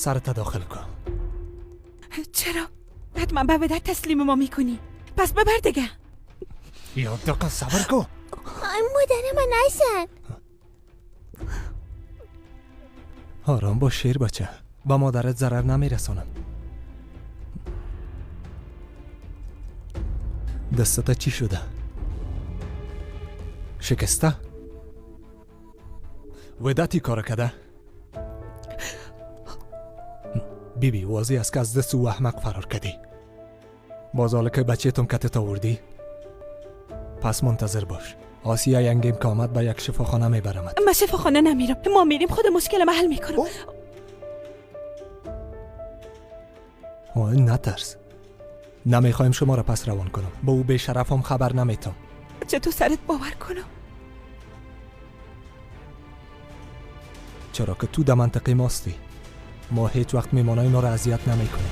سرت داخل کن. چرا؟ حتما به بدت تسلیم ما میکنی. پس ببر دیگه. یا دقیقا صبر کن. مادر من نشن. آرام باش شیر بچه. با مادرت ضرر نمیرسونم. دستت چی شده؟ شکسته؟ ودتی کار کده؟ بیبی واضح است که از دست او احمق فرار کردی. باز حالا که بچه‌تون کتت آوردی؟ پس منتظر باش. آسیا ینگیم که آمد به یک شفاخانه میبرمت. من شفاخانه نمیرم. ما میریم خود مشکل حل میکنم. نترس. نمیخوایم شما را پس روان کنم. با او به شرفم خبر نمیتم. چطور سرت باور کنم؟ چرا که تو در منطقه ماستی. ما هیچ وقت میمانای ما را اذیت نمیکنیم.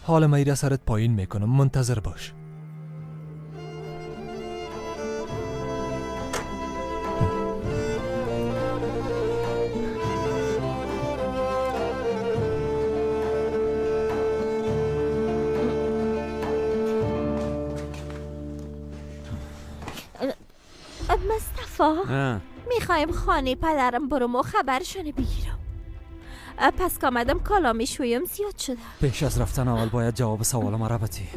حال میره سرت پایین میکنم. منتظر باش. مصطفی میخوایم خانه پدرم برم و خبرشونه بگیرم. پس که آمدم کالا میشویم زیاد شده. پیش از رفتن اول باید جواب سوال ما را بدی.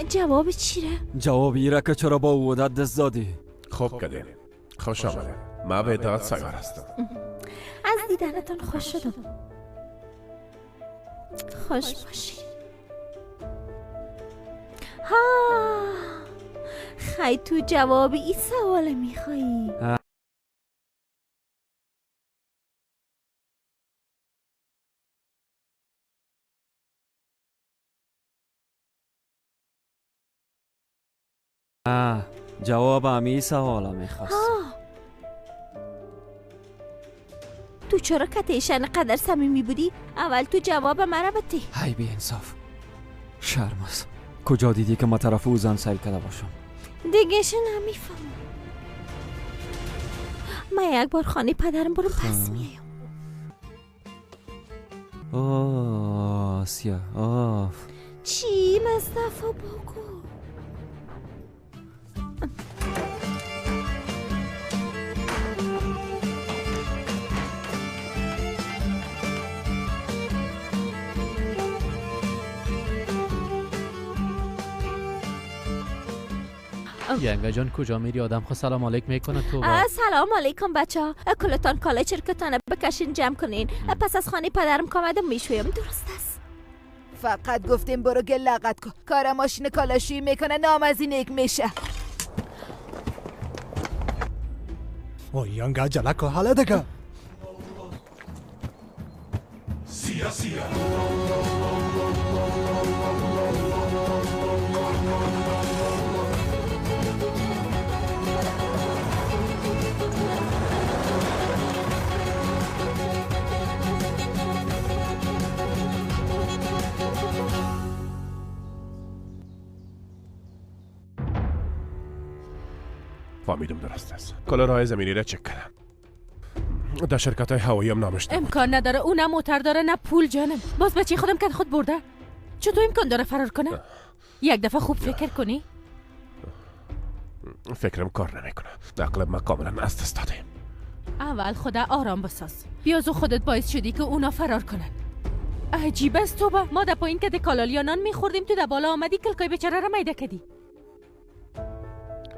جواب چیره؟ جواب ایره که چرا با او دست دادی. خوب کردین. خوش آمده. ما به داد ساگر هستم. از دیدنتون خوش شدم. خوش باشی. ها خیلی تو جواب این سوال میخوایی؟ جواب همی سوالا میخواست. تو چرا کتیشن قدر صمیمی بودی؟ اول تو جواب مرا بدی. های بی انصاف. شرم است. کجا دیدی که ما طرف او زن سیل کرده باشم؟ دیگهش نمیفهمم. من یک بار خانه پدرم برم پس میایم. آسیا آف. چی مصطفی بگو؟ ینگا جان کجا میری؟ آدم خود سلام علیک میکنه تو. سلام علیکم بچه ها. کلتان کالای چرکتانه بکشین جمع کنین. پس از خانه پدرم کامدم میشویم. درست است. فقط گفتیم برو گل لغت کن. کار ماشین کالاشویی میکنه نامزینک میشه. ینگا جلکو حالا دیگه. سیا سیا فهمیدم درست است. کالارهای زمینی را چک کردم. در شرکت های هوایی هم نامش نبود. امکان نداره. اون نه موتر داره نه پول جانم. باز بچه خودم که خود برده. چطور امکان داره فرار کنه؟ یک دفعه خوب فکر کنی. فکرم کار نمیکنه. عقل ما کاملا از دست دادیم. اول خدا آرام بساز. بیازو خودت باعث شدی که اونا فرار کنن. عجیب است تو با ما در پایین که کالالیانان میخوردیم تو در بالا آمدی کلکای بیچاره را میده کدی.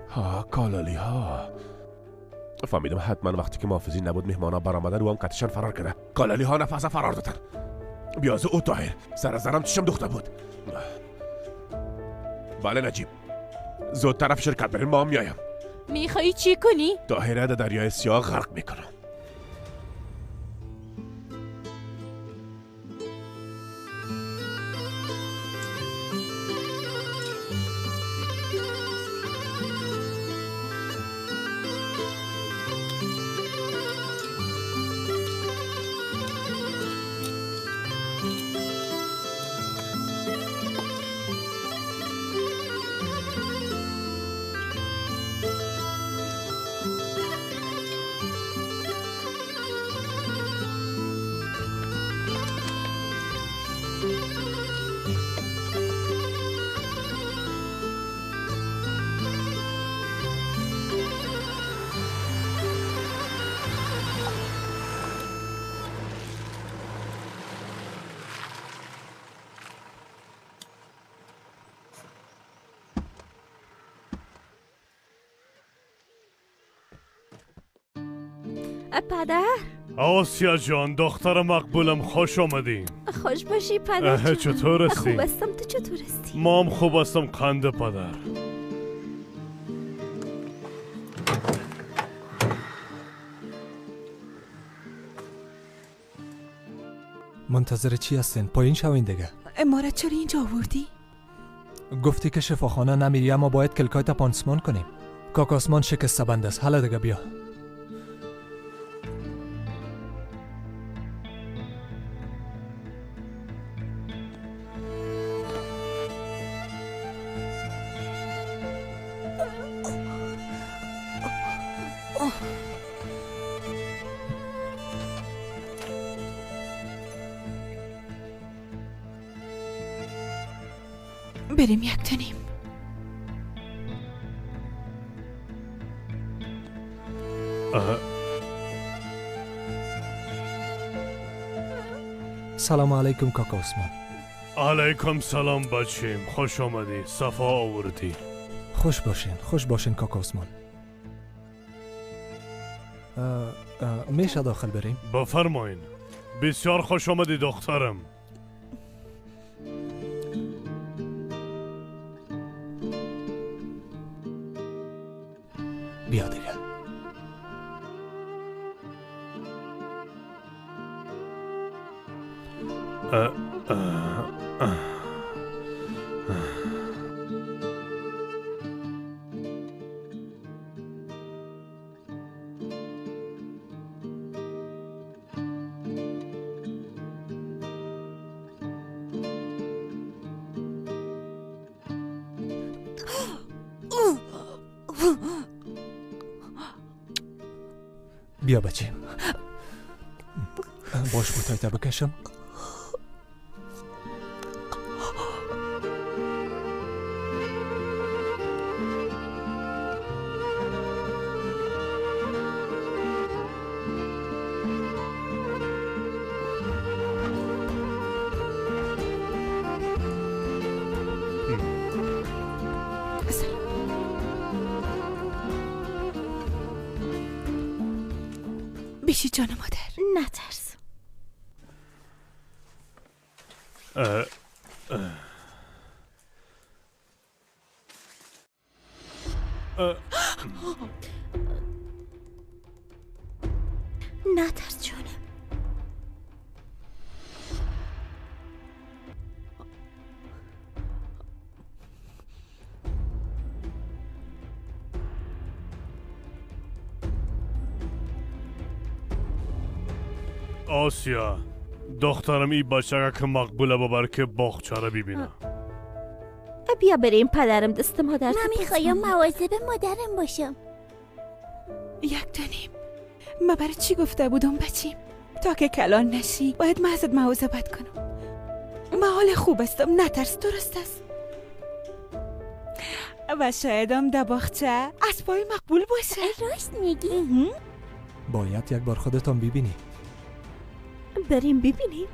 ها کالالی ها. فهمیدم حتما وقتی که محافظی نبود مهمانا برآمدن و هم کتشان فرار کرده. کالالی ها نفسا فرار دادن. بیازو او طاهر سر از زرم چشم دوخته بود. بله نجیب زود طرف شرکت بریم ما هم میایم. میخوایی چی کنی؟ طاهره در دریای سیاه غرق میکنم. پدر آسیا جان دختر مقبولم خوش آمدین. خوش باشی پدر جان. چطور هستی؟ خوب هستم، تو چطور هستی؟ ما هم خوب هستم قنده پدر. منتظر چی هستین؟ پایین شوین دیگه. امارت چرا اینجا آوردی؟ گفتی که شفاخانه نمیری اما باید کلکای تا پانسمان کنیم. کاکاسمان شکسته بند است. حالا دیگه بیا. بریم یک تنیم. سلام علیکم کاکا عثمان. علیکم سلام بچیم، خوش آمدی، صفا آوردی. خوش باشین کاکا عثمان. میشه داخل بریم؟ بفرمایین. بسیار خوش آمدی دخترم. بیا دیگه. بیا بچه. باش بوتایتا بکشم. بیشی جان مادر، نترس. نترس جانم. آسیا دخترم این بچه که مقبوله ببر که باغچه را ببینه. بیا بریم پدرم دست مادر. نمیخوایم مواظب مادرم باشم. یک تنیم. ما برای چی گفته بودم بچیم؟ تا که کلان نشی باید محضت مواظبت کنم. ما حال خوب هستم، نترس، درست است. و شایدم در باغچه اسبای مقبول باشه. راست میگی؟ باید یک بار خودتان ببینی. بریم ببینیم.